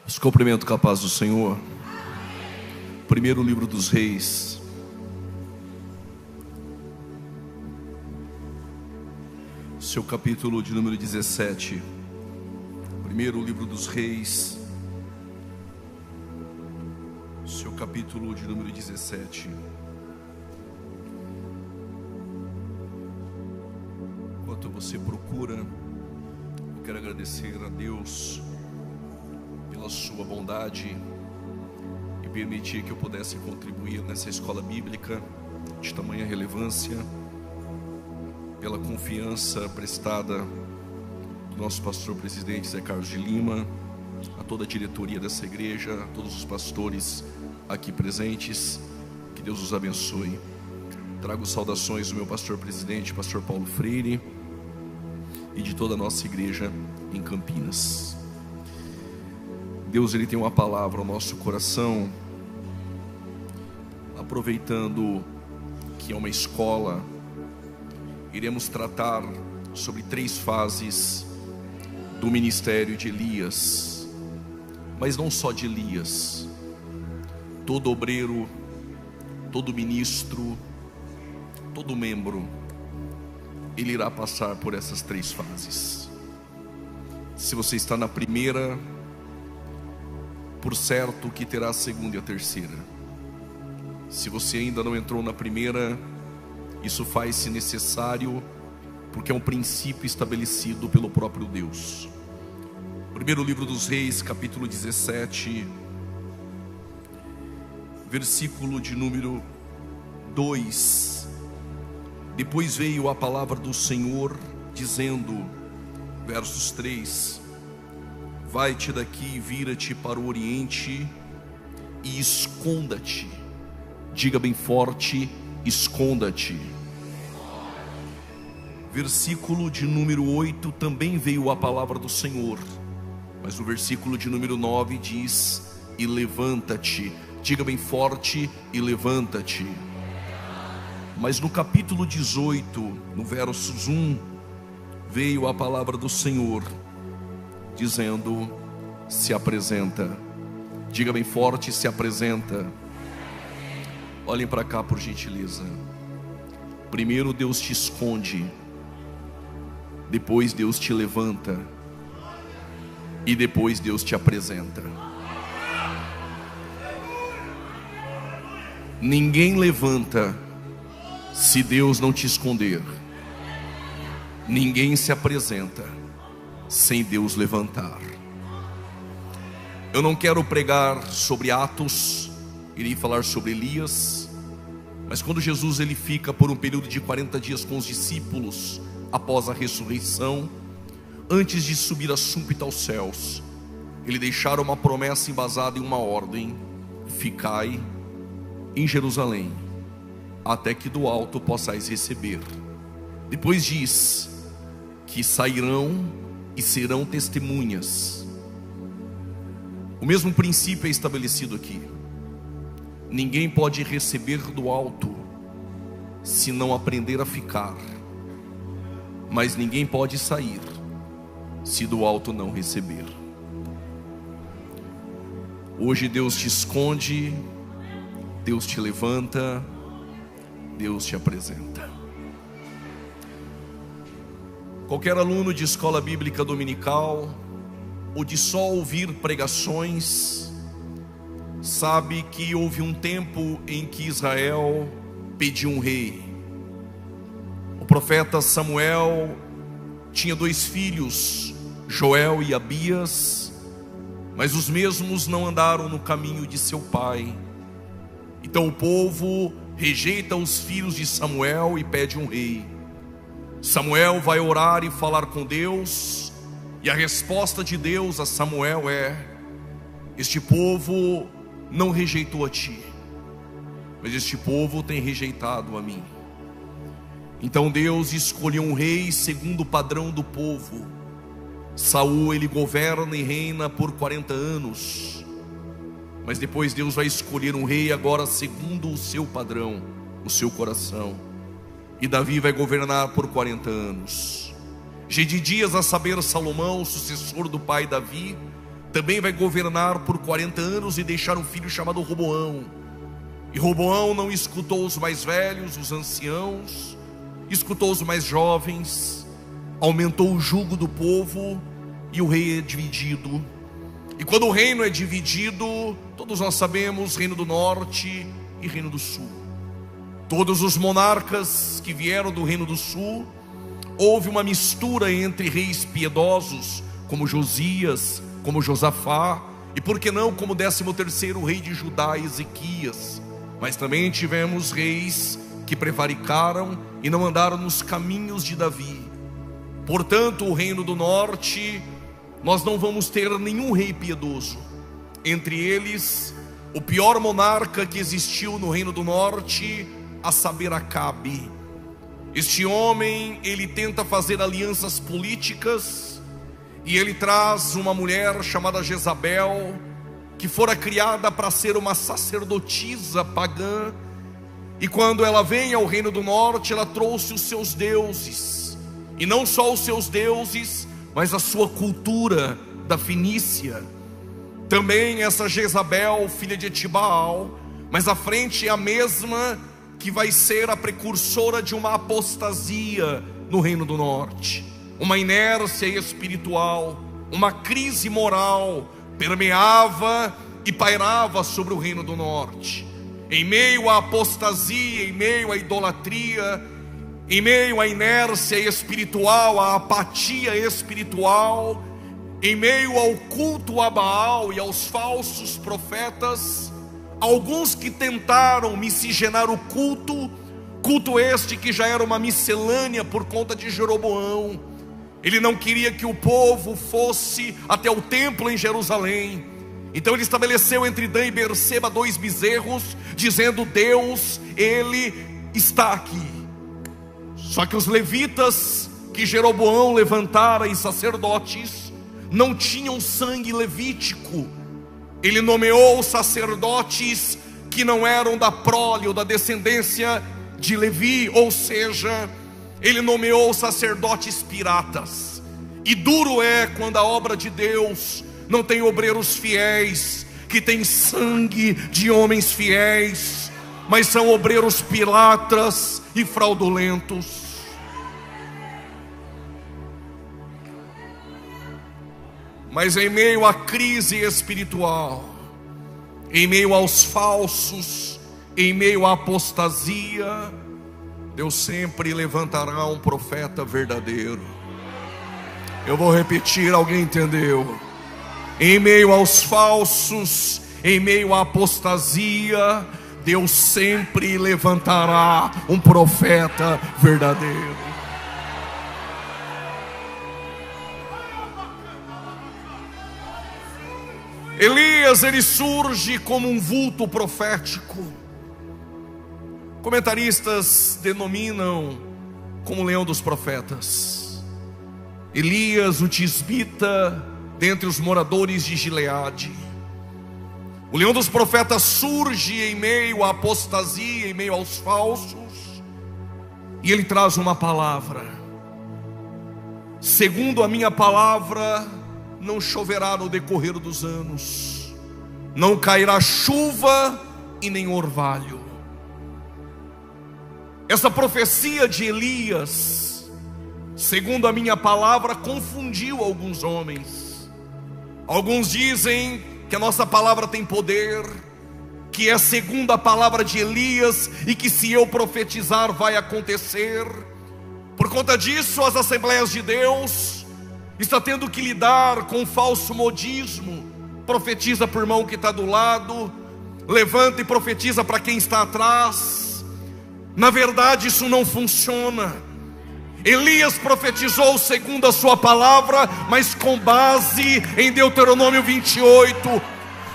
Os cumprimento com a paz do Senhor. Primeiro livro dos Reis, seu capítulo de número 17. Primeiro livro dos Reis, seu capítulo de número 17. Enquanto você procura, eu quero agradecer a Deus pela sua bondade e permitir que eu pudesse contribuir nessa escola bíblica de tamanha relevância, pela confiança prestada do nosso pastor presidente Zé Carlos de Lima, a toda a diretoria dessa igreja, a todos os pastores aqui presentes. Que Deus os abençoe. Trago saudações do meu pastor presidente, pastor Paulo Freire, e de toda a nossa igreja em Campinas. Deus, Ele tem uma palavra ao nosso coração, aproveitando que é uma escola. Iremos tratar sobre 3 fases do ministério de Elias, mas não só de Elias. Todo obreiro, todo ministro, todo membro, ele irá passar por essas 3 fases. Se você está na primeira, por certo que terá a segunda e a terceira. Se você ainda não entrou na primeira, isso faz-se necessário, porque é um princípio estabelecido pelo próprio Deus. Primeiro livro dos Reis, capítulo 17, versículo de número 2. Depois veio a palavra do Senhor, dizendo, versos 3: vai-te daqui, vira-te para o oriente e esconda-te. Diga bem forte: esconda-te. Versículo de número 8, também veio a palavra do Senhor, mas o versículo de número 9 diz: e levanta-te. Diga bem forte: e levanta-te. Mas no capítulo 18, no versos 1, veio a palavra do Senhor, dizendo: se apresenta. Diga bem forte: se apresenta. Olhem para cá, por gentileza. Primeiro Deus te esconde, depois Deus te levanta, e depois Deus te apresenta. Ninguém levanta se Deus não te esconder. Ninguém se apresenta sem Deus levantar. Eu não quero pregar sobre Atos, irei falar sobre Elias. Mas quando Jesus ele fica por um período de 40 dias com os discípulos, após a ressurreição, antes de subir a súbita aos céus, ele deixara uma promessa embasada em uma ordem: ficai em Jerusalém, até que do alto possais receber. Depois diz que sairão e serão testemunhas. O mesmo princípio é estabelecido aqui. Ninguém pode receber do alto se não aprender a ficar, mas ninguém pode sair se do alto não receber. Hoje Deus te esconde, Deus te levanta, Deus te apresenta. Qualquer aluno de escola bíblica dominical, ou de só ouvir pregações, sabe que houve um tempo em que Israel pediu um rei. O profeta Samuel tinha 2 filhos, Joel e Abias, mas os mesmos não andaram no caminho de seu pai. Então o povo rejeita os filhos de Samuel e pede um rei. Samuel vai orar e falar com Deus, e a resposta de Deus a Samuel é: este povo não rejeitou a ti, mas este povo tem rejeitado a mim. Então Deus escolheu um rei segundo o padrão do povo. Saul ele governa e reina por 40 anos, mas depois Deus vai escolher um rei agora segundo o seu padrão, o seu coração. E Davi vai governar por 40 anos. Gedidias, a saber Salomão, sucessor do pai Davi, também vai governar por 40 anos e deixar um filho chamado Roboão. E Roboão não escutou os mais velhos, os anciãos, escutou os mais jovens, aumentou o jugo do povo e o rei é dividido. E quando o reino é dividido, todos nós sabemos, reino do norte e reino do sul. Todos os monarcas que vieram do reino do sul, houve uma mistura entre reis piedosos, como Josias, como Josafá, e por que não como 13º rei de Judá, Ezequias. Mas também tivemos reis que prevaricaram e não andaram nos caminhos de Davi. Portanto, o reino do norte, nós não vamos ter nenhum rei piedoso. Entre eles, o pior monarca que existiu no reino do norte, a saber, Acabe. Este homem, ele tenta fazer alianças políticas, e ele traz uma mulher chamada Jezabel, que fora criada para ser uma sacerdotisa pagã. E quando ela vem ao reino do norte, ela trouxe os seus deuses, e não só os seus deuses, mas a sua cultura da Fenícia. Também essa Jezabel, filha de Etibaal, mas à frente é a mesma que vai ser a precursora de uma apostasia no reino do norte. Uma inércia espiritual, uma crise moral permeava e pairava sobre o reino do norte. Em meio à apostasia, em meio à idolatria, em meio à inércia espiritual, à apatia espiritual, em meio ao culto a Baal e aos falsos profetas, alguns que tentaram miscigenar o culto este que já era uma miscelânea por conta de Jeroboão. Ele não queria que o povo fosse até o templo em Jerusalém. Então ele estabeleceu entre Dan e Berseba 2 bezerros, dizendo: Deus, Ele está aqui. Só que os levitas que Jeroboão levantara e sacerdotes não tinham sangue levítico. Ele nomeou sacerdotes que não eram da prole ou da descendência de Levi, ou seja, ele nomeou sacerdotes piratas. E duro é quando a obra de Deus não tem obreiros fiéis, que tem sangue de homens fiéis, mas são obreiros piratas e fraudulentos. Mas em meio à crise espiritual, em meio aos falsos, em meio à apostasia, Deus sempre levantará um profeta verdadeiro. Eu vou repetir, alguém entendeu? Em meio aos falsos, em meio à apostasia, Deus sempre levantará um profeta verdadeiro. Elias, ele surge como um vulto profético. Comentaristas denominam como leão dos profetas. Elias, o tisbita, dentre os moradores de Gileade. O leão dos profetas surge em meio à apostasia, em meio aos falsos, e ele traz uma palavra: segundo a minha palavra, não choverá no decorrer dos anos, não cairá chuva e nem orvalho. Essa profecia de Elias, segundo a minha palavra, confundiu alguns homens. Alguns dizem que a nossa palavra tem poder, que é segundo a palavra de Elias, e que se eu profetizar vai acontecer. Por conta disso, as Assembleias de Deus está tendo que lidar com falso modismo. Profetiza para o irmão que está do lado, levanta e profetiza para quem está atrás. Na verdade, isso não funciona. Elias profetizou segundo a sua palavra, mas com base em Deuteronômio 28.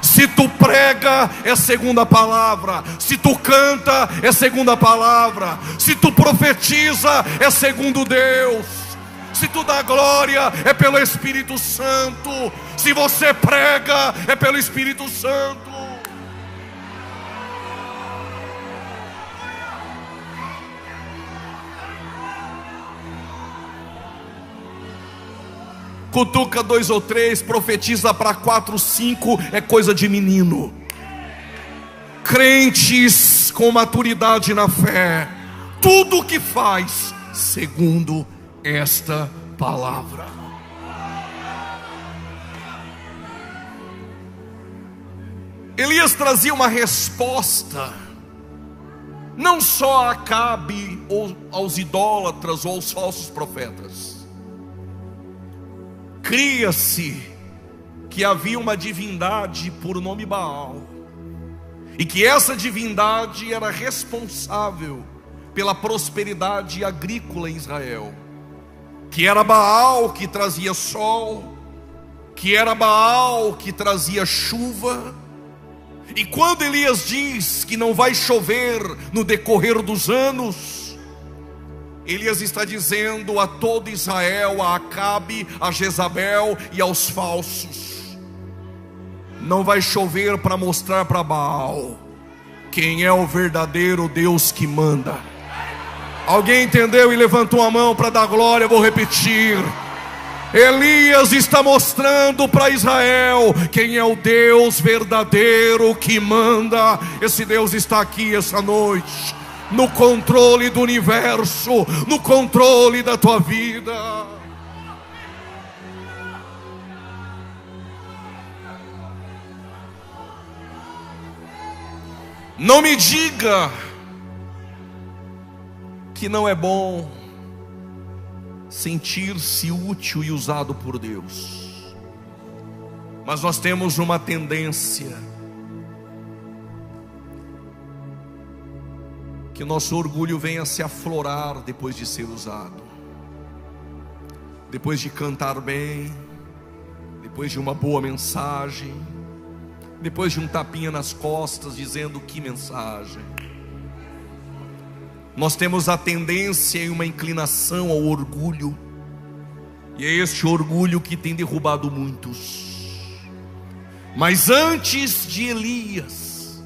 Se tu prega, é segundo a palavra. Se tu canta, é segundo a palavra. Se tu profetiza, é segundo Deus. Se tu dá glória, é pelo Espírito Santo. Se você prega, é pelo Espírito Santo. cutuca 2 ou 3, profetiza para 4, 5, é coisa de menino. Crentes com maturidade na fé, tudo o que faz segundo esta palavra. Elias trazia uma resposta, não só a Acabe, ou aos idólatras, ou aos falsos profetas. Cria-se que havia uma divindade por nome Baal, e que essa divindade era responsável pela prosperidade agrícola em Israel, que era Baal que trazia sol, que era Baal que trazia chuva. E quando Elias diz que não vai chover no decorrer dos anos, Elias está dizendo a todo Israel, a Acabe, a Jezabel e aos falsos: não vai chover para mostrar para Baal quem é o verdadeiro Deus que manda. Alguém entendeu e levantou a mão para dar glória? Eu vou repetir. Elias está mostrando para Israel quem é o Deus verdadeiro que manda. Esse Deus está aqui essa noite, no controle do universo, no controle da tua vida. Não me diga que não é bom sentir-se útil e usado por Deus, mas nós temos uma tendência que nosso orgulho venha se aflorar depois de ser usado, depois de cantar bem, depois de uma boa mensagem, depois de um tapinha nas costas dizendo que mensagem. Nós temos a tendência e uma inclinação ao orgulho, e é este orgulho que tem derrubado muitos. Mas antes de Elias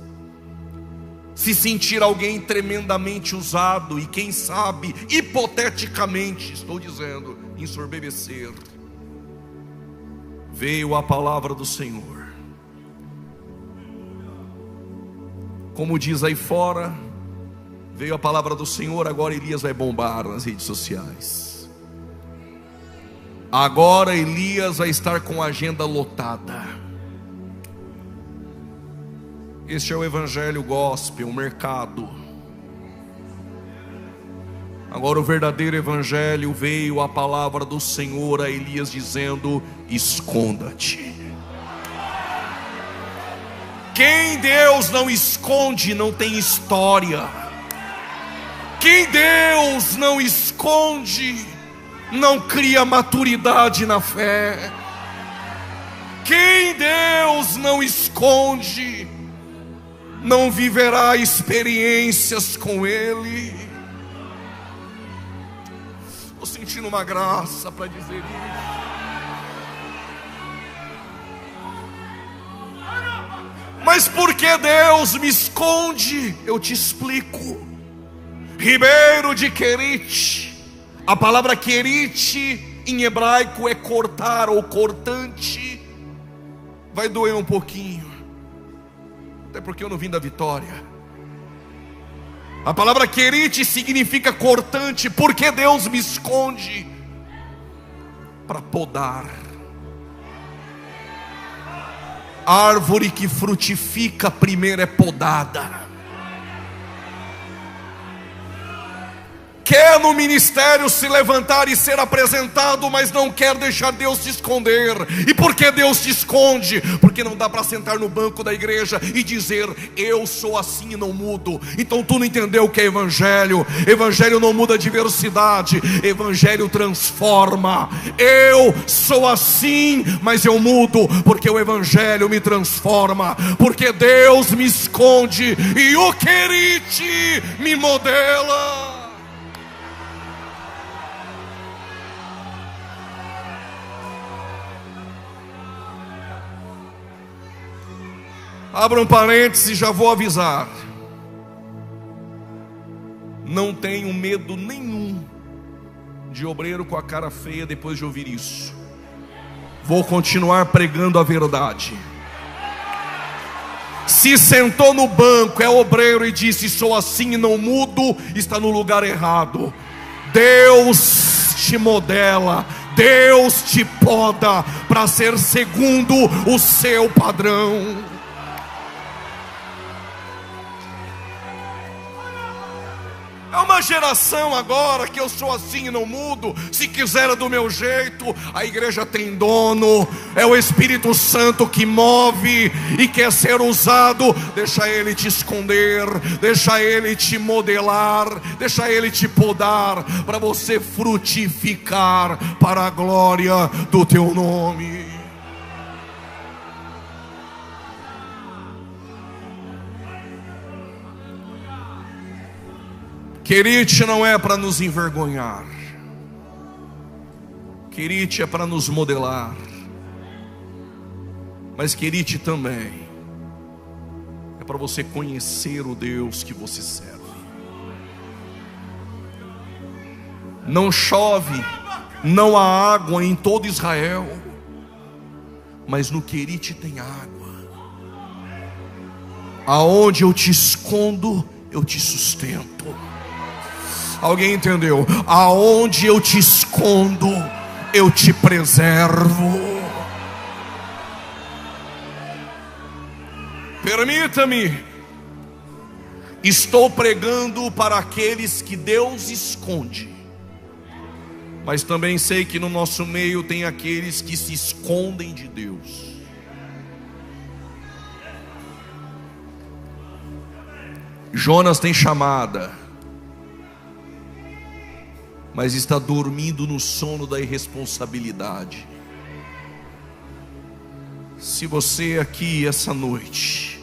se sentir alguém tremendamente usado, e quem sabe, hipoteticamente, estou dizendo, ensorbebecer, veio a palavra do Senhor. Como diz aí fora, veio a palavra do Senhor. Agora Elias vai bombar nas redes sociais. Agora Elias vai estar com a agenda lotada. Este é o evangelho gospel, o mercado. Agora o verdadeiro evangelho, veio a palavra do Senhor a Elias dizendo: esconda-te. Quem Deus não esconde não tem história. Quem Deus não esconde não cria maturidade na fé. Quem Deus não esconde não viverá experiências com Ele. Estou sentindo uma graça para dizer isso. Mas por que Deus me esconde? Eu te explico. Ribeiro de Querite, a palavra Querite em hebraico é cortar ou cortante. Vai doer um pouquinho, até porque eu não vim da Vitória. A palavra Querite significa cortante. Por que Deus me esconde? Para podar. A árvore que frutifica primeiro é podada. Quer no ministério se levantar e ser apresentado, mas não quer deixar Deus te esconder. E por que Deus te esconde? Porque não dá para sentar no banco da igreja e dizer: eu sou assim e não mudo. Então tu não entendeu o que é evangelho. Evangelho não muda a diversidade, evangelho transforma. Eu sou assim, mas eu mudo, porque o evangelho me transforma. Porque Deus me esconde e o Querite me modela. Abra um parêntese, já vou avisar. Não tenho medo nenhum de obreiro com a cara feia depois de ouvir isso. vou continuar pregando a verdade. Se sentou no banco, é obreiro e disse: sou assim e não mudo, está no lugar errado. Deus te modela, Deus te poda para ser segundo o seu padrão. É uma geração agora que eu sou assim e não mudo. Se quiser é do meu jeito. A igreja tem dono. É o Espírito Santo que move e quer ser usado. Deixa Ele te esconder, deixa Ele te modelar, deixa Ele te podar, para você frutificar para a glória do teu nome. Querite não é para nos envergonhar. Querite é para nos modelar. Mas querite também é para você conhecer o Deus que você serve. Não chove, não há água em todo Israel, mas no Querite tem água. Aonde eu te escondo, eu te sustento. Alguém entendeu? Aonde eu te escondo, eu te preservo. Permita-me, estou pregando para aqueles que Deus esconde, mas também sei que no nosso meio tem aqueles que se escondem de Deus. Jonas tem chamada, mas está dormindo no sono da irresponsabilidade. Se você aqui essa noite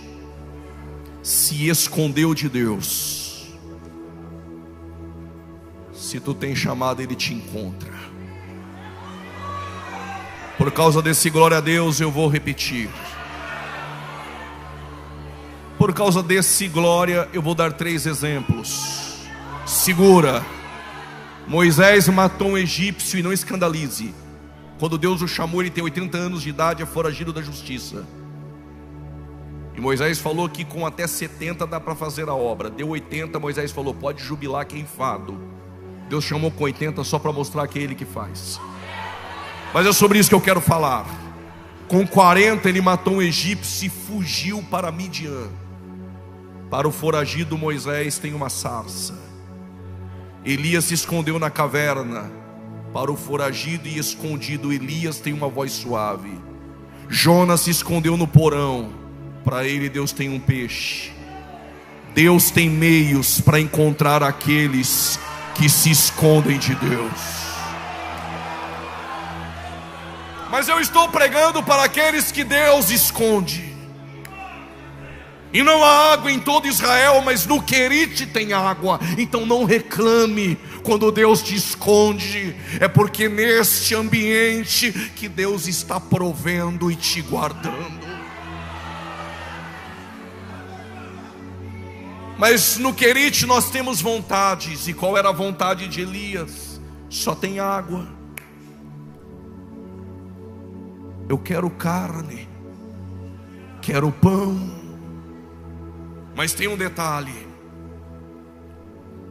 se escondeu de Deus, se tu tem chamado, Ele te encontra. Por causa desse glória a Deus, eu vou repetir. Por causa desse glória, eu vou dar 3 exemplos. Segura. Moisés matou um egípcio, e não escandalize. Quando Deus o chamou, ele tem 80 anos de idade, é foragido da justiça. E Moisés falou que com até 70 dá para fazer a obra. Deu 80, Moisés falou: pode jubilar que é enfado. Deus chamou com 80 só para mostrar que é Ele que faz. Mas é sobre isso que eu quero falar. Com 40 ele matou um egípcio e fugiu para Midian. Para o foragido Moisés tem uma sarça. Elias se escondeu na caverna. Para o foragido e escondido Elias tem uma voz suave. Jonas se escondeu no porão. Para ele Deus tem um peixe. Deus tem meios para encontrar aqueles que se escondem de Deus. Mas eu estou pregando para aqueles que Deus esconde. E não há água em todo Israel, mas no Querite tem água. Então não reclame quando Deus te esconde. É porque neste ambiente que Deus está provendo e te guardando. Mas no Querite nós temos vontades. E qual era a vontade de Elias? Só tem água. Eu quero carne, quero pão. Mas tem um detalhe: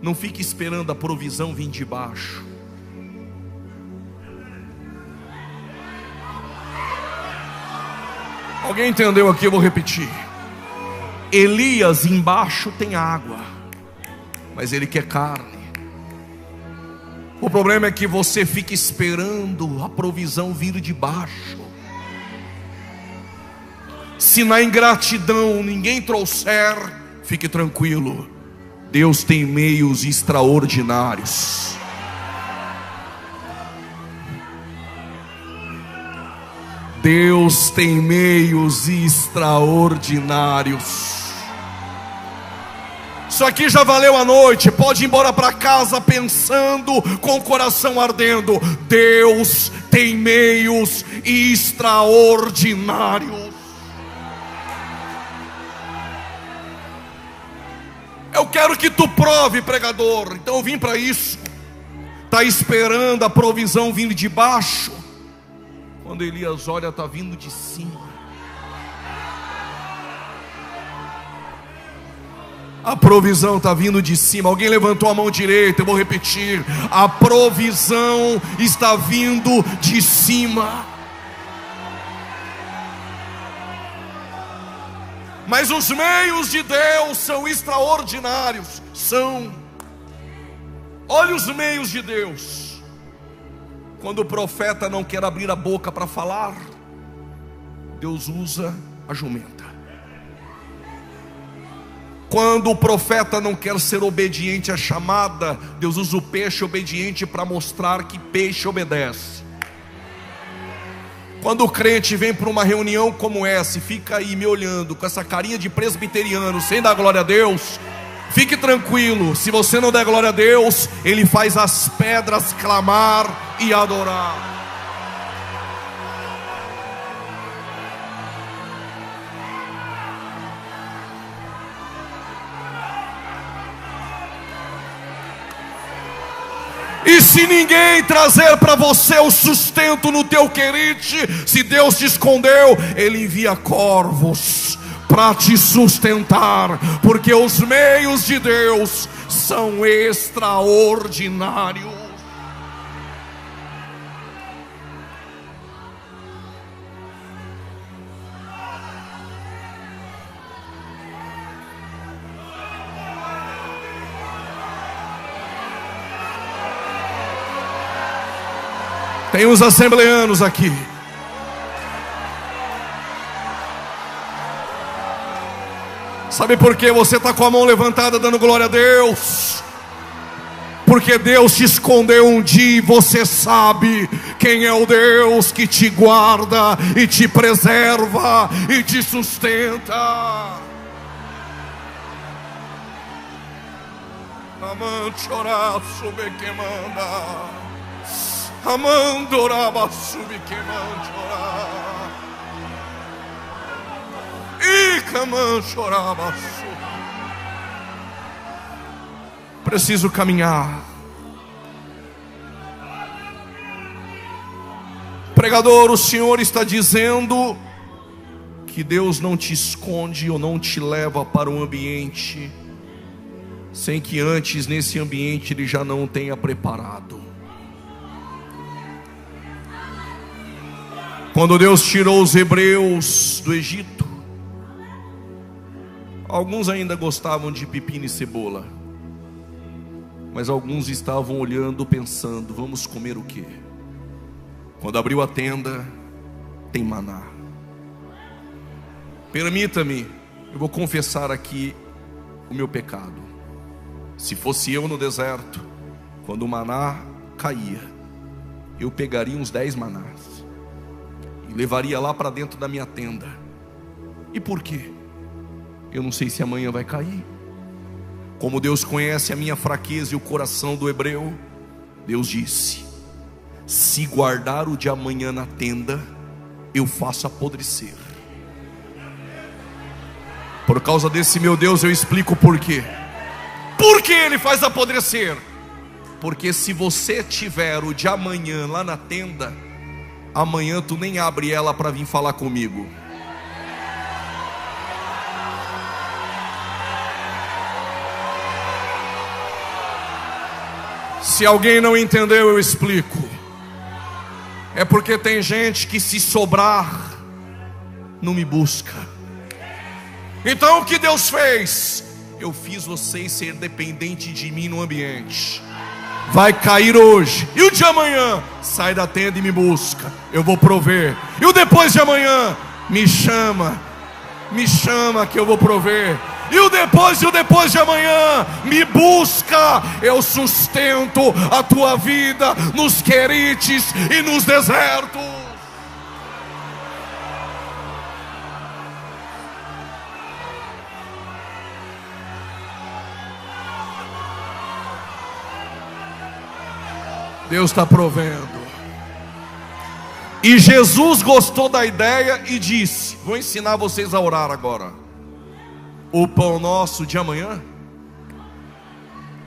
não fique esperando a provisão vir de baixo. Alguém entendeu aqui? Eu vou repetir. Elias embaixo tem água, mas ele quer carne. O problema é que você fica esperando a provisão vir de baixo. Se na ingratidão ninguém trouxer, fique tranquilo, Deus tem meios extraordinários. Deus tem meios extraordinários. Isso aqui já valeu a noite. Pode ir embora para casa pensando, com o coração ardendo. Deus tem meios extraordinários. Eu quero que tu prove, pregador. Então eu vim para isso. Está esperando a provisão vindo de baixo? Quando Elias olha, está vindo de cima. A provisão está vindo de cima. Alguém levantou a mão direita, eu vou repetir. A provisão está vindo de cima. Mas os meios de Deus são extraordinários. Olha os meios de Deus. Quando o profeta não quer abrir a boca para falar, Deus usa a jumenta. Quando o profeta não quer ser obediente à chamada, Deus usa o peixe obediente para mostrar que peixe obedece. Quando o crente vem para uma reunião como essa e fica aí me olhando com essa carinha de presbiteriano sem dar glória a Deus, fique tranquilo, se você não der glória a Deus, Ele faz as pedras clamar e adorar. E se ninguém trazer para você o sustento no teu querite, se Deus te escondeu, Ele envia corvos para te sustentar, porque os meios de Deus são extraordinários. Tem uns assembleanos aqui. Sabe por que você está com a mão levantada dando glória a Deus? Porque Deus te escondeu um dia e você sabe quem é o Deus que te guarda e te preserva e te sustenta. Amante orar sobre quem manda. Amandoraba subquemante orar. E caman chorava. Preciso caminhar. Pregador, o Senhor está dizendo que Deus não te esconde ou não te leva para um ambiente sem que antes nesse ambiente Ele já não tenha preparado. Quando Deus tirou os hebreus do Egito, alguns ainda gostavam de pepino e cebola, mas alguns estavam olhando, pensando: vamos comer o quê? Quando abriu a tenda, tem maná. Permita-me, eu vou confessar aqui o meu pecado. Se fosse eu no deserto, quando o maná caía, eu pegaria uns 10 manás e levaria lá para dentro da minha tenda. E por quê? Eu não sei se amanhã vai cair. Como Deus conhece a minha fraqueza e o coração do hebreu, Deus disse: se guardar o de amanhã na tenda, eu faço apodrecer. Por causa desse meu Deus eu explico por quê. Por que Ele faz apodrecer? Porque se você tiver o de amanhã lá na tenda, amanhã tu nem abre ela para vir falar comigo. Se alguém não entendeu, eu explico. É porque tem gente que, se sobrar, não me busca. Então o que Deus fez? Eu fiz vocês ser dependentes de mim no ambiente. Vai cair hoje, e o de amanhã, sai da tenda e me busca, eu vou prover. E o depois de amanhã, me chama que eu vou prover. E o depois de amanhã, me busca, eu sustento a tua vida nos querites e nos desertos. Deus está provendo. E Jesus gostou da ideia e disse: vou ensinar vocês a orar agora. O pão nosso de amanhã,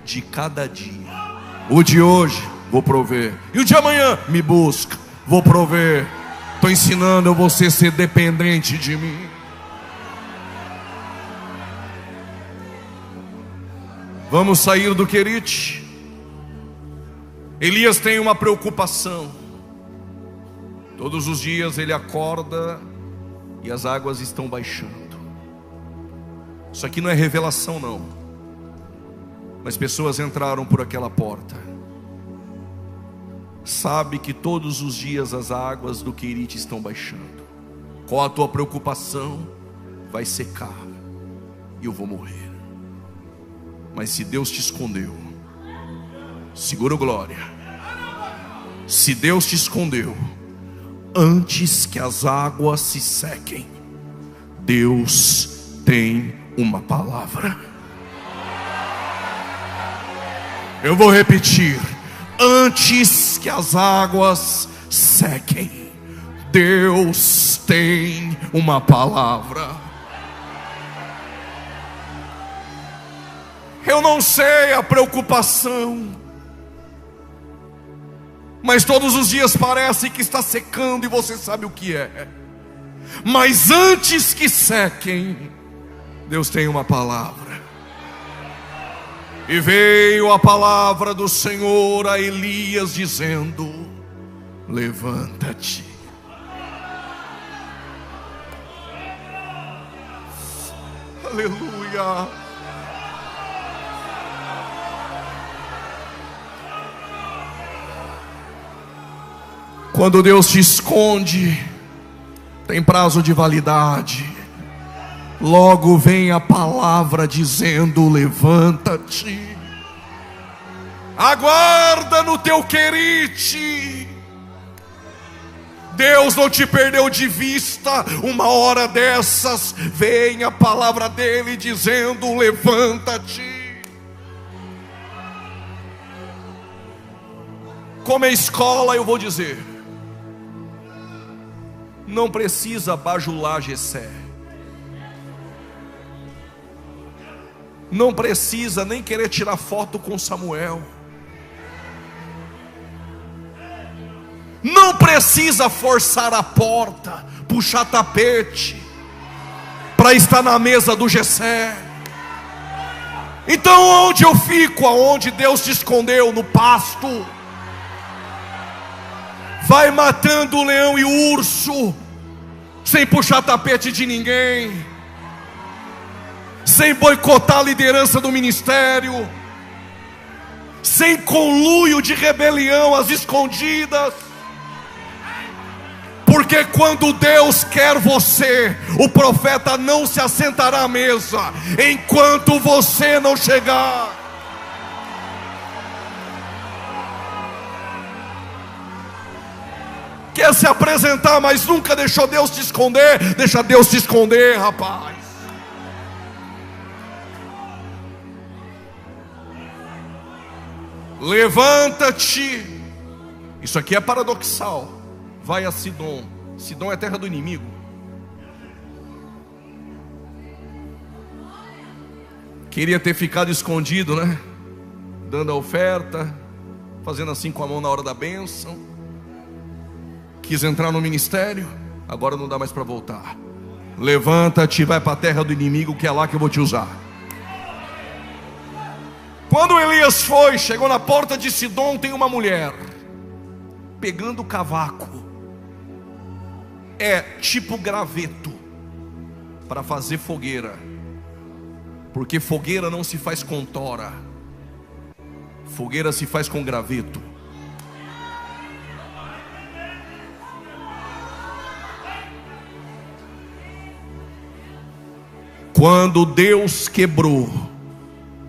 de cada dia. O de hoje, vou prover. E o de amanhã, me busca, vou prover. Estou ensinando você a ser dependente de mim. Vamos sair do Querite. Elias tem uma preocupação. Todos os dias ele acorda e as águas estão baixando. Isso aqui não é revelação não, mas pessoas entraram por aquela porta. Sabe que todos os dias as águas do Querite estão baixando. Qual a tua preocupação? Vai secar e eu vou morrer. Mas se Deus te escondeu, segura o glória. Se Deus te escondeu, antes que as águas se sequem, Deus tem uma palavra. Eu vou repetir: antes que as águas sequem, Deus tem uma palavra. Eu não sei a preocupação, mas todos os dias parece que está secando e você sabe o que é. Mas antes que sequem, Deus tem uma palavra. E veio a palavra do Senhor a Elias dizendo: levanta-te. Aleluia. Quando Deus te esconde, tem prazo de validade. Logo vem a palavra dizendo: levanta-te. Aguarda no teu Querite. Deus não te perdeu de vista. Uma hora dessas vem a palavra dele dizendo: levanta-te. Como é escola, eu vou dizer: não precisa bajular Jessé. Não precisa nem querer tirar foto com Samuel. Não precisa forçar a porta, puxar tapete para estar na mesa do Jessé. Então onde eu fico? Aonde Deus te escondeu? No pasto. Vai matando o leão e o urso, sem puxar tapete de ninguém, sem boicotar a liderança do ministério, sem conluio de rebelião às escondidas. Porque quando Deus quer você, o profeta não se assentará à mesa enquanto você não chegar. Quer se apresentar, mas nunca deixou Deus te esconder? Deixa Deus te esconder, rapaz. Levanta-te. Isso aqui é paradoxal. Vai a Sidom. Sidom é terra do inimigo. Queria ter ficado escondido, né? Dando a oferta, fazendo assim com a mão na hora da bênção. Quis entrar no ministério, agora não dá mais para voltar. Levanta-te, vai para a terra do inimigo, que é lá que eu vou te usar. Quando Elias foi, chegou na porta de Sidom, tem uma mulher pegando cavaco. É tipo graveto para fazer fogueira, porque fogueira não se faz com tora, fogueira se faz com graveto. Quando Deus quebrou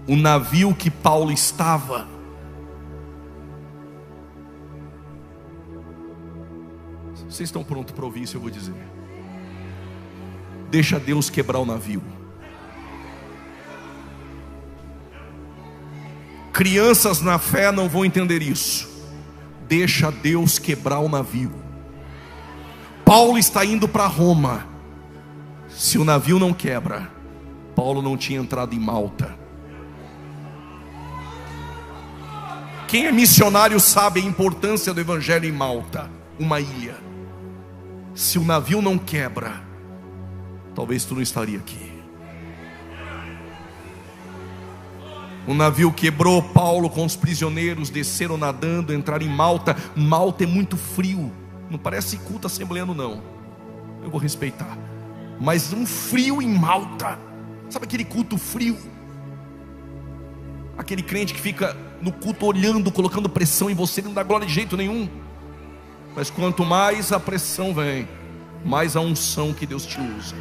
o navio que Paulo estava, vocês estão prontos para ouvir isso? Eu vou dizer: deixa Deus quebrar o navio. Crianças na fé não vão entender isso. Deixa Deus quebrar o navio. Paulo está indo para Roma. Se o navio não quebra, Paulo não tinha entrado em Malta. Quem é missionário sabe a importância do evangelho em Malta, uma ilha. Se o navio não quebra, talvez tu não estaria aqui. O navio quebrou, Paulo com os prisioneiros desceram nadando, entraram em Malta. Malta é muito frio, não parece culto assembleano não, eu vou respeitar, mas um frio em Malta. Sabe aquele culto frio? Aquele crente que fica no culto olhando, colocando pressão em você, não dá glória de jeito nenhum. Mas quanto mais a pressão vem, mais a unção que Deus te usa.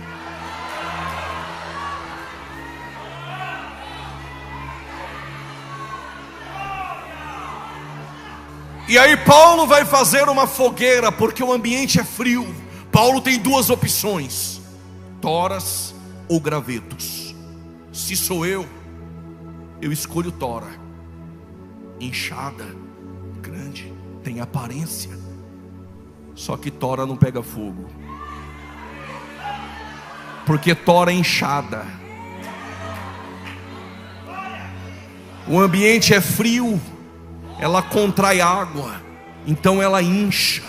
E aí Paulo vai fazer uma fogueira, porque o ambiente é frio. Paulo tem duas opções: toras ou gravetos. Se sou eu escolho tora. Inchada, grande, tem aparência, só que tora não pega fogo, porque tora é inchada. O ambiente é frio, ela contrai água, então ela incha.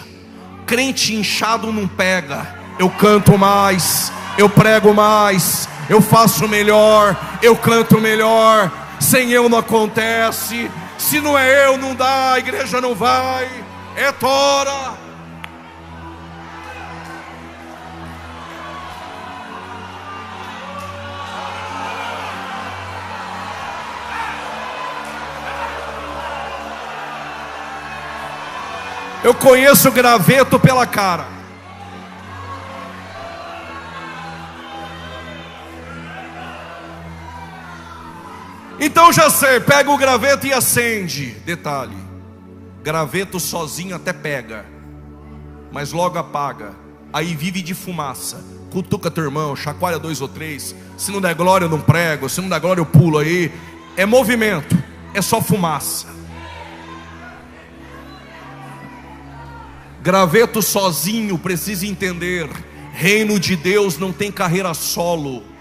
Crente inchado não pega. Eu canto mais, eu prego mais, eu faço melhor, eu canto melhor. Sem eu não acontece. Se não é eu, não dá, a igreja não vai. É tora. Eu conheço graveto pela cara. Então já sei, pega o graveto e acende. Detalhe: graveto sozinho até pega, mas logo apaga. Aí vive de fumaça. Cutuca teu irmão, chacoalha 2 ou 3. Se não der glória eu não prego, se não der glória eu pulo aí. É movimento, é só fumaça. Graveto sozinho precisa entender: reino de Deus não tem carreira solo.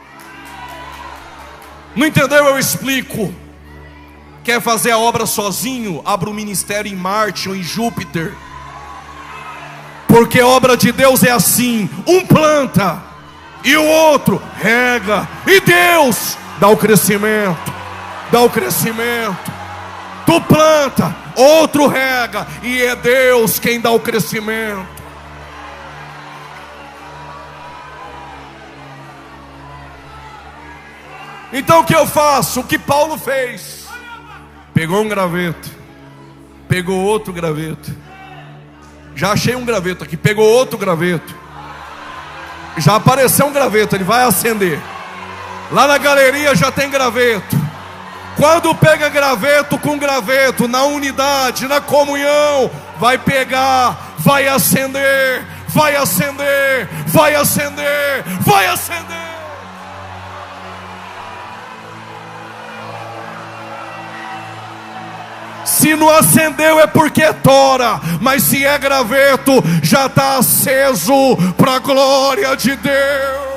Não entendeu? Eu explico. Quer fazer a obra sozinho? Abra um ministério em Marte ou em Júpiter. Porque a obra de Deus é assim: um planta e o outro rega, e Deus dá o crescimento. Dá o crescimento. Tu planta, outro rega, e é Deus quem dá o crescimento. Então o que eu faço? O que Paulo fez: pegou um graveto, pegou outro graveto. Já achei um graveto aqui. Pegou outro graveto. Já apareceu um graveto, ele vai acender. Lá na galeria já tem graveto. Quando pega graveto com graveto, na unidade, na comunhão, vai pegar, vai acender, vai acender, vai acender, vai acender. Se não acendeu é porque é tora, mas se é graveto, já está aceso para a glória de Deus.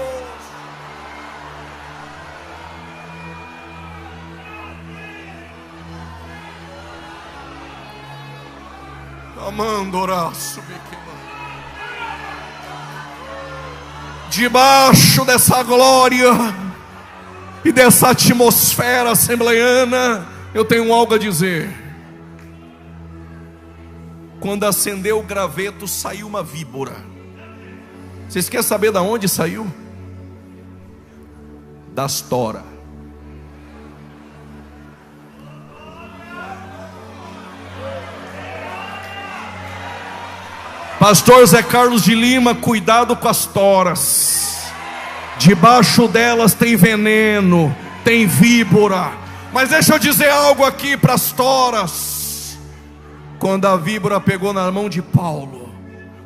Debaixo dessa glória e dessa atmosfera assembleiana, eu tenho algo a dizer. Quando acendeu o graveto, saiu uma víbora. Vocês querem saber de onde saiu? Das toras. Pastor Zé Carlos de Lima, cuidado com as toras. Debaixo delas tem veneno, tem víbora. Mas deixa eu dizer algo aqui para as toras. Quando a víbora pegou na mão de Paulo.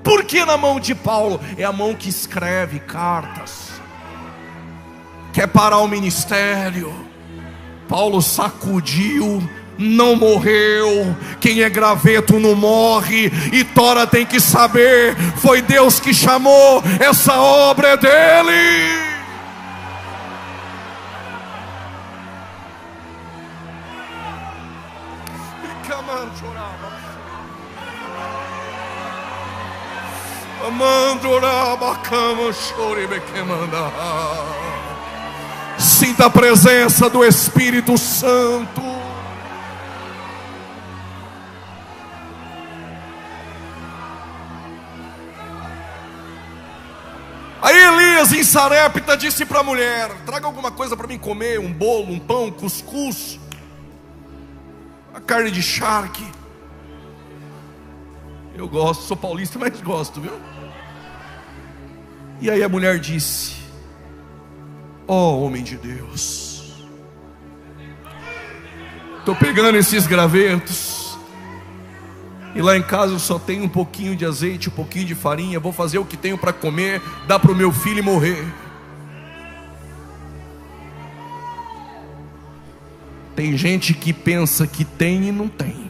Por que na mão de Paulo? É a mão que escreve cartas. Quer parar o ministério. Paulo sacudiu, não morreu. Quem é graveto não morre. E tora tem que saber: foi Deus que chamou, essa obra é dele. Sinta a presença do Espírito Santo. Aí Elias em Sarepta disse para a mulher: traga alguma coisa para mim comer, um bolo, um pão, cuscuz, a carne de charque. Eu gosto, sou paulista, mas gosto, viu? E aí a mulher disse: ó homem de Deus, estou pegando esses gravetos, e lá em casa eu só tenho um pouquinho de azeite, um pouquinho de farinha. Vou fazer o que tenho para comer, dar para o meu filho e morrer. Tem gente que pensa que tem e não tem.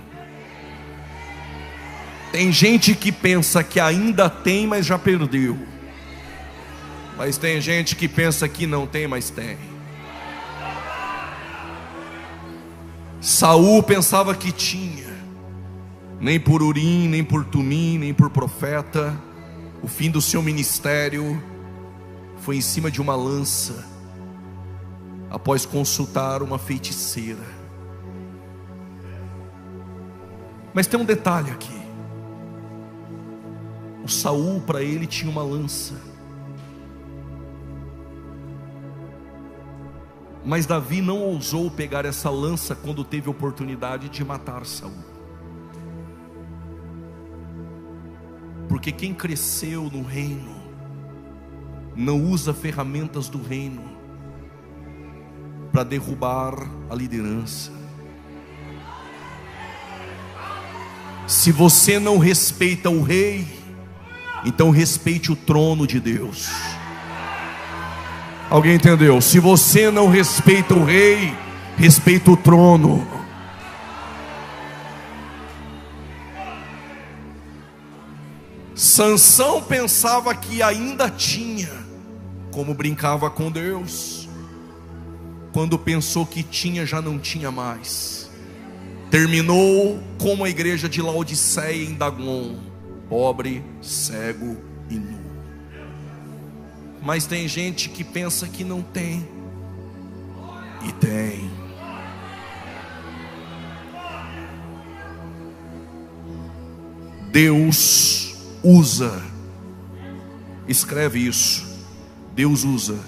Tem gente que pensa que ainda tem, mas já perdeu. Mas tem gente que pensa que não tem, mas tem. Saul pensava que tinha. Nem por Urim, nem por Tumim, nem por profeta. O fim do seu ministério foi em cima de uma lança, após consultar uma feiticeira. Mas tem um detalhe aqui. O Saul, para ele, tinha uma lança, mas Davi não ousou pegar essa lança quando teve a oportunidade de matar Saul. Porque quem cresceu no reino não usa ferramentas do reino para derrubar a liderança. Se você não respeita o rei, então respeite o trono de Deus. Alguém entendeu? Se você não respeita o rei, respeita o trono. Sansão pensava que ainda tinha, como brincava com Deus. Quando pensou que tinha, já não tinha mais. Terminou como a igreja de Laodiceia em Dagon: pobre, cego e nu. Mas tem gente que pensa que não tem, e tem. Deus usa, escreve isso, Deus usa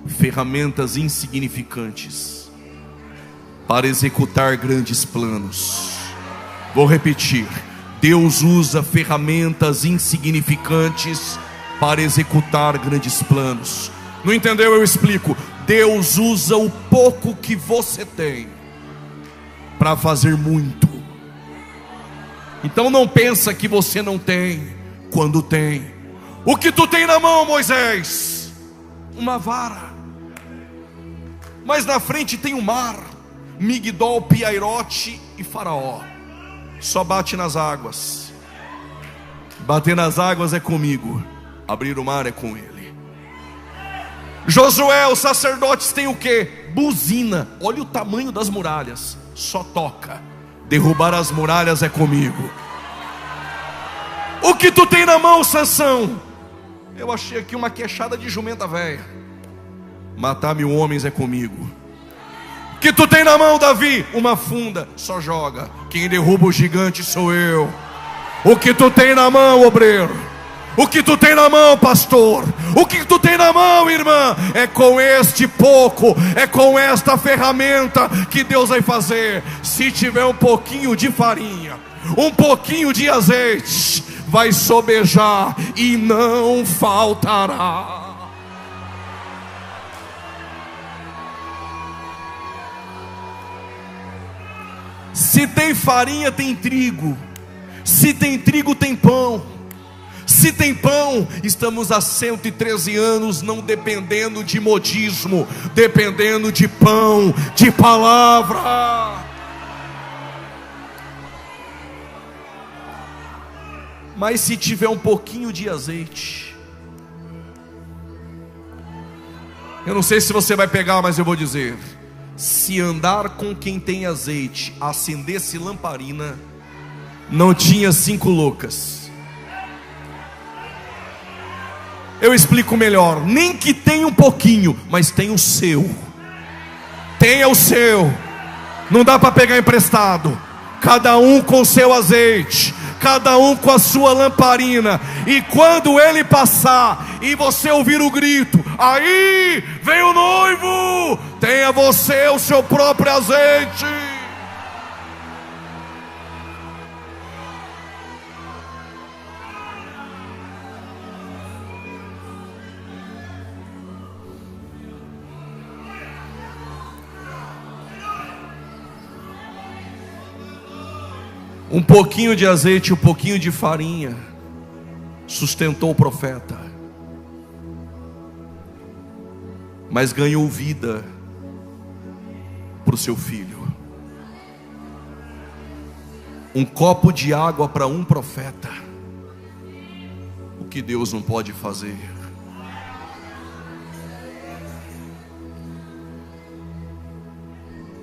ferramentas insignificantes para executar grandes planos. Vou repetir: Deus usa ferramentas insignificantes para executar grandes planos. Não entendeu? Eu explico. Deus usa o pouco que você tem para fazer muito. Então não pensa que você não tem, quando tem. O que tu tem na mão, Moisés? Uma vara. Mas na frente tem o mar, Migdol, Piairote e Faraó. Só bate nas águas. Bater nas águas é comigo, abrir o mar é com ele. Josué, os sacerdotes têm o que? Buzina. Olha o tamanho das muralhas. Só toca. Derrubar as muralhas é comigo. O que tu tem na mão, Sansão? Eu achei aqui uma queixada de jumenta velha. Matar 1000 homens é comigo. O que tu tem na mão, Davi? Uma funda. Só joga. Quem derruba o gigante sou eu. O que tu tem na mão, obreiro? O que tu tem na mão, pastor? O que tu tem na mão, irmã? É com este pouco, é com esta ferramenta que Deus vai fazer. Se tiver um pouquinho de farinha, um pouquinho de azeite, vai sobejar e não faltará. Se tem farinha, tem trigo. Se tem trigo, tem pão. Se tem pão, estamos há 113 anos não dependendo de modismo, dependendo de pão, de palavra. Mas se tiver um pouquinho de azeite, eu não sei se você vai pegar, mas eu vou dizer: se andar com quem tem azeite, acendesse lamparina, não tinha 5 loucas. Eu explico melhor. Nem que tenha um pouquinho, mas tem o seu. Tenha o seu. Não dá para pegar emprestado. Cada um com seu azeite, cada um com a sua lamparina. E quando ele passar e você ouvir o grito, aí vem o noivo, tenha você o seu próprio azeite. Um pouquinho de azeite, um pouquinho de farinha sustentou o profeta, mas ganhou vida para o seu filho. Um copo de água para um profeta. O que Deus não pode fazer?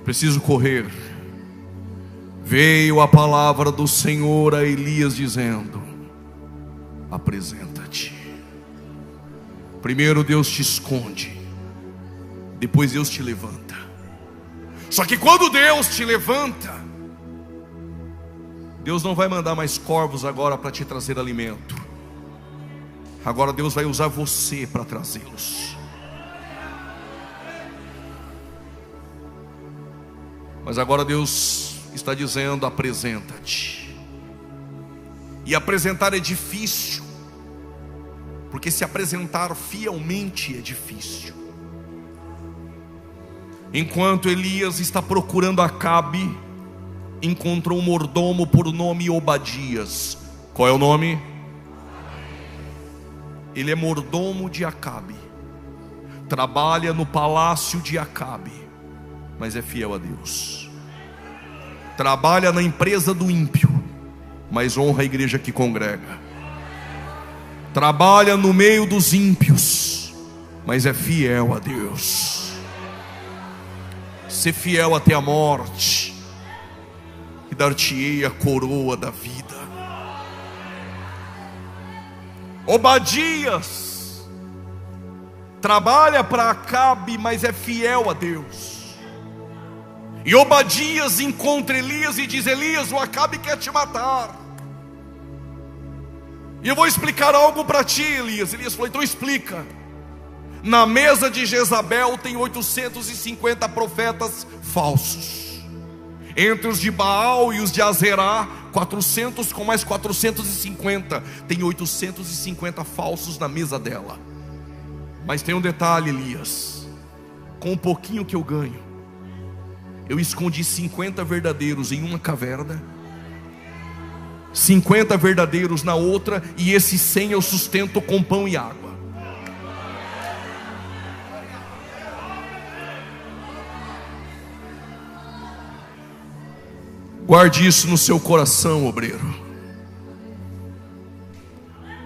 Preciso correr. Veio a palavra do Senhor a Elias dizendo: apresenta-te. Primeiro Deus te esconde, depois Deus te levanta. Só que quando Deus te levanta, Deus não vai mandar mais corvos agora para te trazer alimento. Agora Deus vai usar você para trazê-los. Mas agora Deus está dizendo: apresenta-te. E apresentar é difícil, porque se apresentar fielmente é difícil. Enquanto Elias está procurando Acabe, encontrou um mordomo por nome Obadias. Qual é o nome? Ele é mordomo de Acabe, trabalha no palácio de Acabe, mas é fiel a Deus. Trabalha na empresa do ímpio, mas honra a igreja que congrega. Trabalha no meio dos ímpios, mas é fiel a Deus. Ser fiel até a morte, e dar-te-ei a coroa da vida. Obadias trabalha para Acabe, mas é fiel a Deus. E Obadias encontra Elias e diz: Elias, o Acabe quer te matar. E eu vou explicar algo para ti, Elias. Elias falou: então explica. Na mesa de Jezabel tem 850 profetas falsos. Entre os de Baal e os de Azerá, 400 com mais 450. Tem 850 falsos na mesa dela. Mas tem um detalhe, Elias: com um pouquinho que eu ganho, eu escondi 50 verdadeiros em uma caverna, 50 verdadeiros na outra, e esses 100 eu sustento com pão e água. Guarde isso no seu coração, obreiro.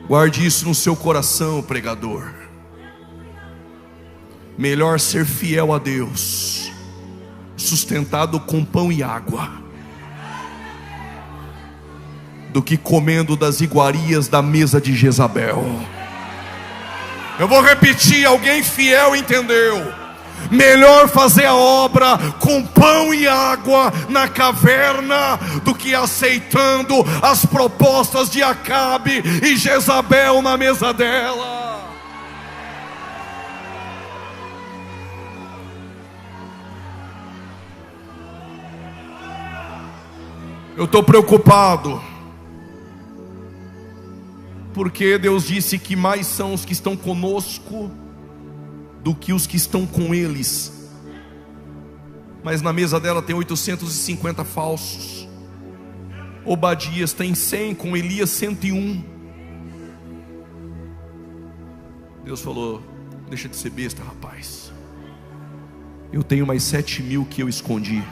Guarde isso no seu coração, pregador. Melhor ser fiel a Deus, sustentado com pão e água, do que comendo das iguarias da mesa de Jezabel. Eu vou repetir, alguém fiel entendeu. Melhor fazer a obra com pão e água na caverna, do que aceitando as propostas de Acabe e Jezabel na mesa dela. Eu estou preocupado, porque Deus disse que mais são os que estão conosco do que os que estão com eles. Mas na mesa dela tem 850 falsos. Obadias tem 100, com Elias 101. Deus falou: deixa de ser besta, rapaz. Eu tenho mais 7.000 que eu escondi.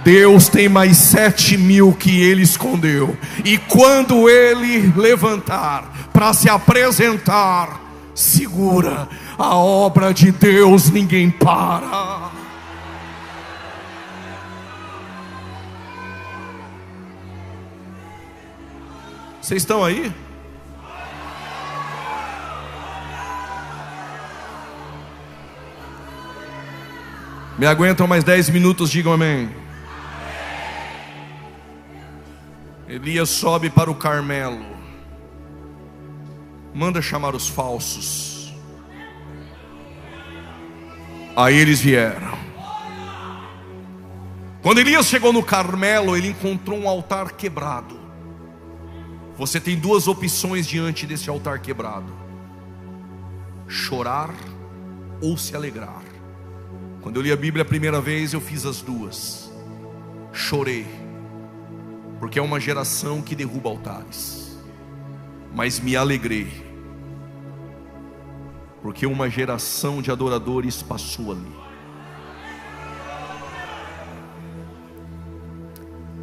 Deus tem mais 7.000 que Ele escondeu. E quando Ele levantar para se apresentar, segura, a obra de Deus ninguém para. Vocês estão aí? Me aguentam mais 10 minutos, digam amém. Elias sobe para o Carmelo, manda chamar os falsos. Aí eles vieram. Quando Elias chegou no Carmelo, ele encontrou um altar quebrado. Você tem duas opções diante desse altar quebrado: chorar ou se alegrar. Quando eu li a Bíblia a primeira vez, eu fiz as duas. Chorei, porque é uma geração que derruba altares. Mas me alegrei, porque uma geração de adoradores passou ali.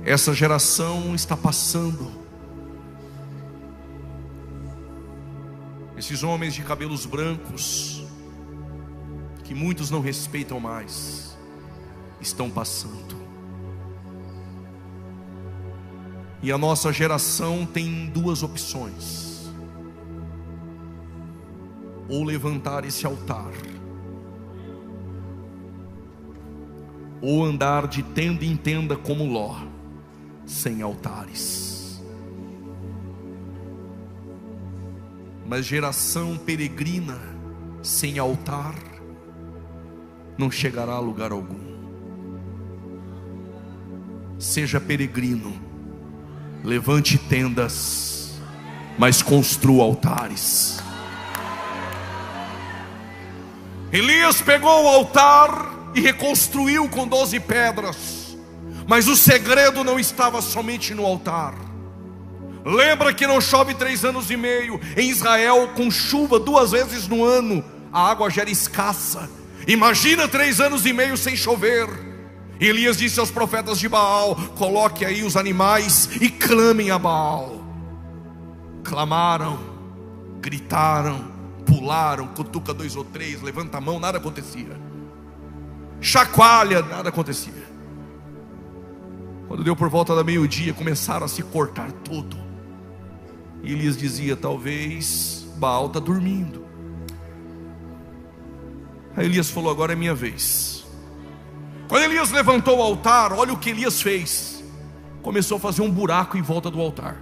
Essa geração está passando. Esses homens de cabelos brancos, que muitos não respeitam mais, estão passando. E a nossa geração tem duas opções: ou levantar esse altar, ou andar de tenda em tenda como Ló, sem altares. Mas geração peregrina sem altar não chegará a lugar algum. Seja peregrino, levante tendas, mas construa altares. Elias pegou o altar e reconstruiu com 12 pedras. Mas o segredo não estava somente no altar. Lembra que não chove 3 anos e meio em Israel, com chuva 2 vezes no ano, a água já era escassa. Imagina 3 anos e meio sem chover. Elias disse aos profetas de Baal: coloque aí os animais e clamem a Baal. Clamaram, gritaram, pularam, cutuca 2 ou 3, levanta a mão, nada acontecia. Chacoalha, nada acontecia. Quando deu por volta da meio-dia, começaram a se cortar tudo. E Elias dizia: talvez Baal está dormindo. Aí Elias falou: agora é minha vez. Quando Elias levantou o altar, olha o que Elias fez. Começou a fazer um buraco em volta do altar.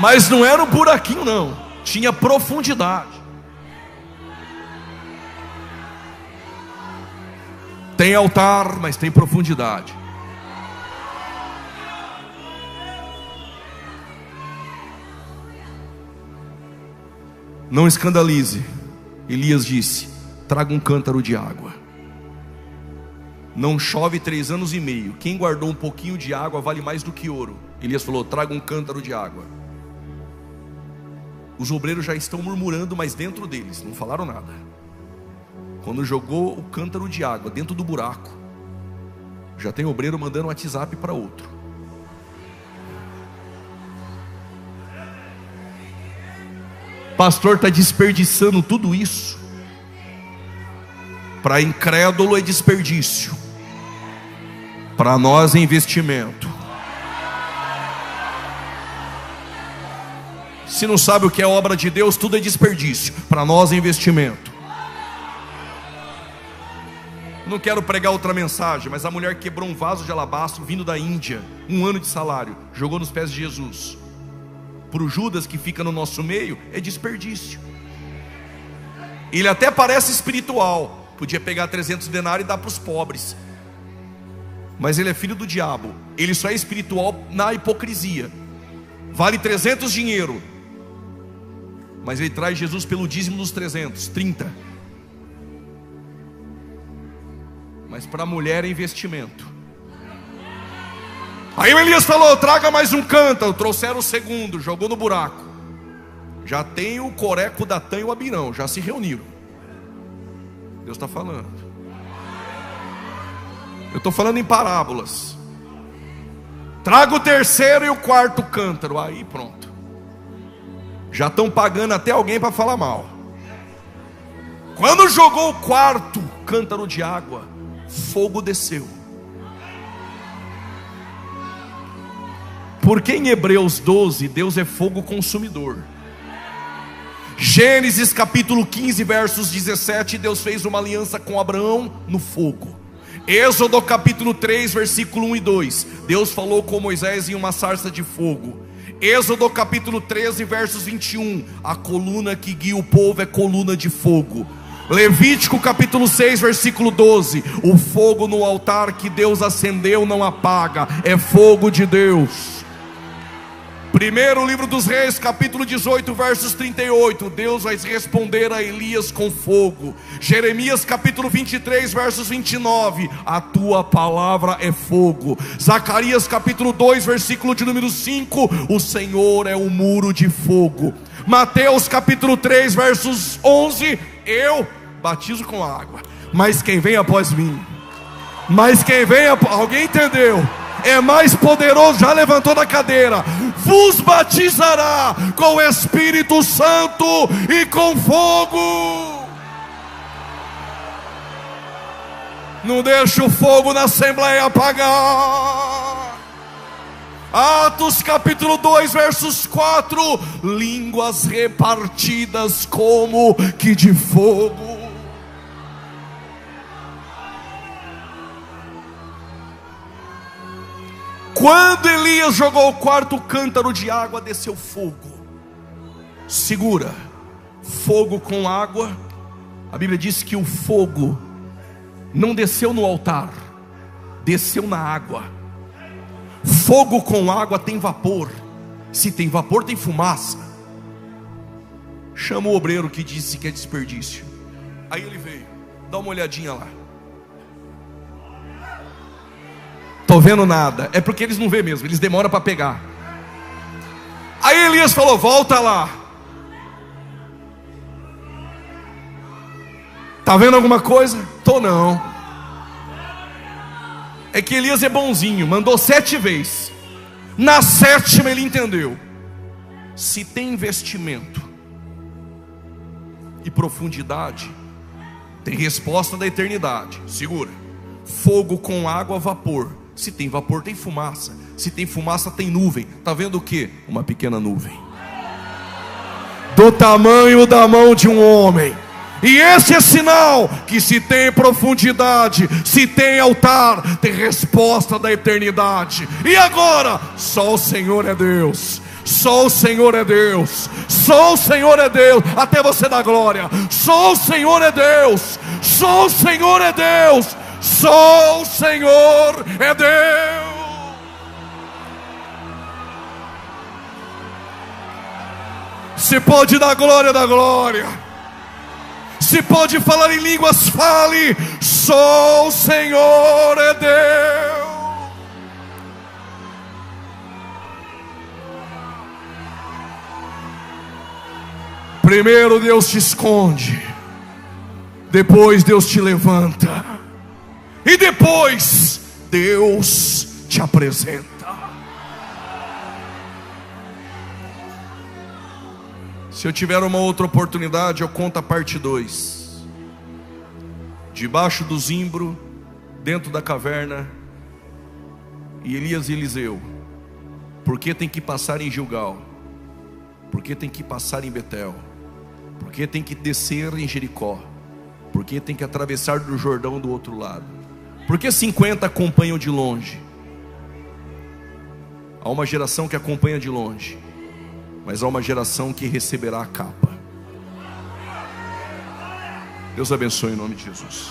Mas não era um buraquinho não, tinha profundidade. Tem altar, mas tem profundidade. Não escandalize. Elias disse: traga um cântaro de água. Não chove 3 anos e meio. Quem guardou um pouquinho de água vale mais do que ouro. Elias falou: traga um cântaro de água. Os obreiros já estão murmurando, mas dentro deles não falaram nada. Quando jogou o cântaro de água dentro do buraco, já tem obreiro mandando um WhatsApp para outro. Pastor está desperdiçando tudo isso. Para incrédulo é desperdício, para nós é investimento. Se não sabe o que é obra de Deus, tudo é desperdício. Para nós é investimento. Não quero pregar outra mensagem, mas a mulher quebrou um vaso de alabastro vindo da Índia, 1 ano de salário, jogou nos pés de Jesus. Para o Judas que fica no nosso meio, é desperdício. Ele até parece espiritual, podia pegar 300 denários e dar para os pobres, mas ele é filho do diabo. Ele só é espiritual na hipocrisia. Vale 300 dinheiro, mas ele traz Jesus pelo dízimo dos 300, 30. Mas para a mulher é investimento. Aí o Elias falou: traga mais um cântaro. Trouxeram o segundo, jogou no buraco. Já tem o Coreco, o Datã e o Abirão, já se reuniram. Deus está falando. Eu estou falando em parábolas. Traga o terceiro e o quarto cântaro. Aí pronto. Já estão pagando até alguém para falar mal. Quando jogou o quarto cântaro de água, fogo desceu. Porque em Hebreus 12, Deus é fogo consumidor. Gênesis capítulo 15, versos 17, Deus fez uma aliança com Abraão no fogo. Êxodo capítulo 3, versículo 1 e 2, Deus falou com Moisés em uma sarça de fogo. Êxodo capítulo 13, versos 21, a coluna que guia o povo é coluna de fogo. Levítico capítulo 6, versículo 12, o fogo no altar que Deus acendeu não apaga, é fogo de Deus. Primeiro livro dos Reis, capítulo 18, versos 38, Deus vai responder a Elias com fogo. Jeremias capítulo 23, versos 29, a tua palavra é fogo. Zacarias capítulo 2, versículo de número 5, o Senhor é um muro de fogo. Mateus capítulo 3, versos 11, eu batizo com água, mas quem vem após mim, alguém entendeu? É mais poderoso, já levantou da cadeira, vos batizará com o Espírito Santo e com fogo. Não deixa o fogo na Assembleia apagar. Atos capítulo 2, versos 4, línguas repartidas como que de fogo. Quando Elias jogou o quarto cântaro de água, desceu fogo. Segura, fogo com água. A Bíblia diz que o fogo não desceu no altar, desceu na água. Fogo com água tem vapor. Se tem vapor, tem fumaça. Chama o obreiro que disse que é desperdício. Aí ele veio, dá uma olhadinha lá. Estou vendo nada. É porque eles não vêem mesmo, eles demoram para pegar. Aí Elias falou, volta lá. Está vendo alguma coisa? Tô não. É que Elias é bonzinho, mandou 7 vezes. Na 7ª ele entendeu. Se tem investimento e profundidade, tem resposta da eternidade. Segura. Fogo com água, vapor. Se tem vapor, tem fumaça. Se tem fumaça, tem nuvem. Está vendo o que? Uma pequena nuvem, do tamanho da mão de um homem. E esse é sinal que se tem profundidade, se tem altar, tem resposta da eternidade. E agora? Só o Senhor é Deus. Só o Senhor é Deus. Só o Senhor é Deus. Até você dar glória. Só o Senhor é Deus. Só o Senhor é Deus. Só o Senhor é Deus. Se pode dar glória, dá glória. Se pode falar em línguas, fale. Só o Senhor é Deus. Primeiro Deus te esconde, depois Deus te levanta, e depois Deus te apresenta. Se eu tiver uma outra oportunidade, eu conto a parte 2. Debaixo do zimbro, dentro da caverna, e Elias e Eliseu. Por que tem que passar em Gilgal? Por que tem que passar em Betel? Por que tem que descer em Jericó? Por que tem que atravessar do Jordão do outro lado? Por que 50 acompanham de longe? Há uma geração que acompanha de longe, mas há uma geração que receberá a capa. Deus abençoe em nome de Jesus.